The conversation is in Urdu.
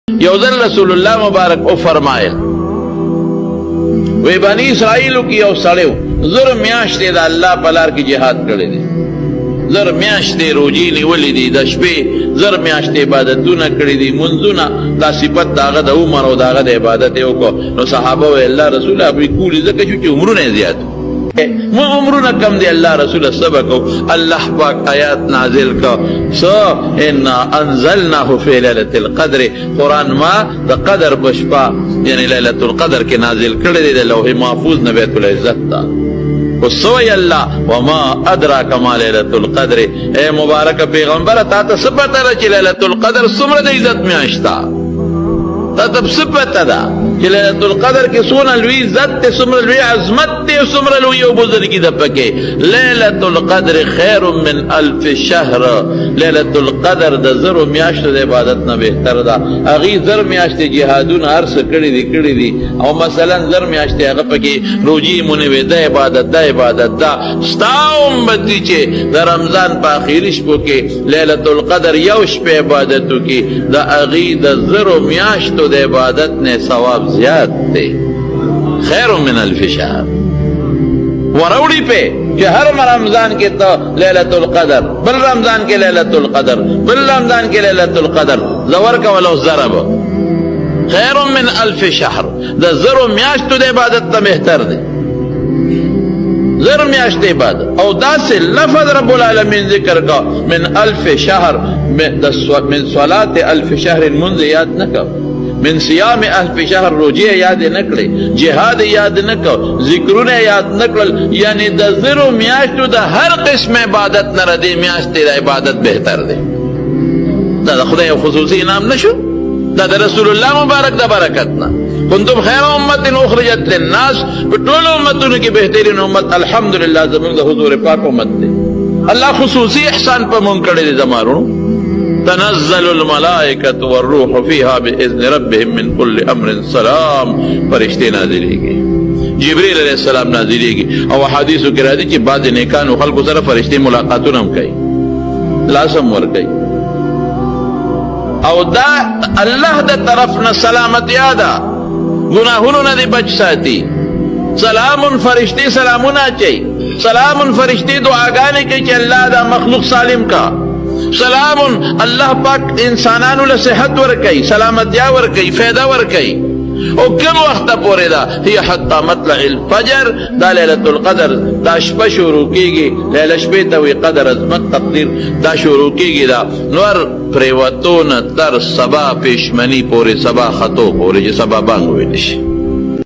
یوزل رسول اللہ مبارک او فرمائل وی بنی اسرائیلو کی یو سڑیو زر میاشتے دا اللہ پلار کی جہاد کرے دے زر میاشتے روجی نیولی دی دا شپے زر میاشتے عبادتونا کری دی منزونا دا صفت داغا دا عمر و داغا دا عبادتیو کو نو صحابہ و اللہ رسول ابھی کولی زکا چوچی عمرو نے زیاد من عمرنا کم دے اللہ رسول سبکو اللہ پاک آیات نازل کا انا انزلناہ فی لیلت القدر قرآن ما دا قدر بشپا یعنی لیلت القدر کے نازل کردے دے لوح محفوظ نبیت العزت تا وصوی اللہ وما ادراک ما لیلت القدر اے مبارک پیغمبر تا سپتا رچی لیلت القدر سمرد عزت میں آشتا تا تب سپتا دا کہ لیلت القدر کے سونا لوی عزت تے سمر لوی عظمت تے سمر لوی او بزرگی دا پکے لیلت القدر خیر من الف شہر لیلت القدر دا زر و میاشت دا عبادت نا بہتر دا اغی زر میاشت جہادون عرص کڑی دی او مثلا زر میاشت اغا پکے روجی منوی دا عبادت دا ستاؤم بدی چے دا رمضان پا آخیرش پو کے لیلت القدر یوش پہ عبادتو کی دا اغی دا زر و میاشت دا عبادت نے ثواب زیاد تے خیر من الف شہر وروڑی پہ کہ ہر رمضان کے تو لیلت القدر بل رمضان کے لیلت القدر بل رمضان کے لیلت القدر زور کا ولو ضرب خیر من الف شہر دا زر و میاشت دے عبادت تا بہتر دے زر میاشت عبادت او دا سے لفظ رب العالمین ذکر کا من الف شہر من صلاة الف شہر منذ یاد نکا من سیام الف شہر روجی یاد نکلے جہاد یاد نکو ذکرون یاد نکل یعنی دا زر و میاشتو دا ہر قسم عبادت نردے میاشت دا عبادت بہتر دے دا خدا خصوصی انعام نشو دا رسول اللہ مبارک دا برکتنا کنتم خیر امت اخرجت للناس بطول امتوں کی بہترین امت الحمدللہ زمین دا حضور پاک امت دے اللہ خصوصی احسان پا منکڑے دے زماروں تنزل الملائکت والروح فیہا بإذن ربهم من کل امر سلام فرشتے نازلے گئے جبریل علیہ السلام نازلے گئے او حدیثو کرا دی چی بعد نیکان و خلق سر فرشتے ملاقاتون ہم کئی لازم ور کئی او دا اللہ دا طرفنا سلامت یادا گناہونو نا دی بچ ساتی سلام فرشتے سلامونا چاہی سلام فرشتے دعاگانے کی چی اللہ دا مخلوق سالم کا سلام اللہ پاک انسانانو لصحت ورکی سلامتیا ورکی فیدہ ورکی او کم وقت پورے دا ہی حتی مطلع الفجر دا لیلت القدر دا شپا شروع کی گی لیلہ شپیتوی قدر عظمت تقدیر دا شروع کی گی دا نور پریوتون تر سبا پیشمنی پورے سبا خطو پورے جی سبا بانگوی نشی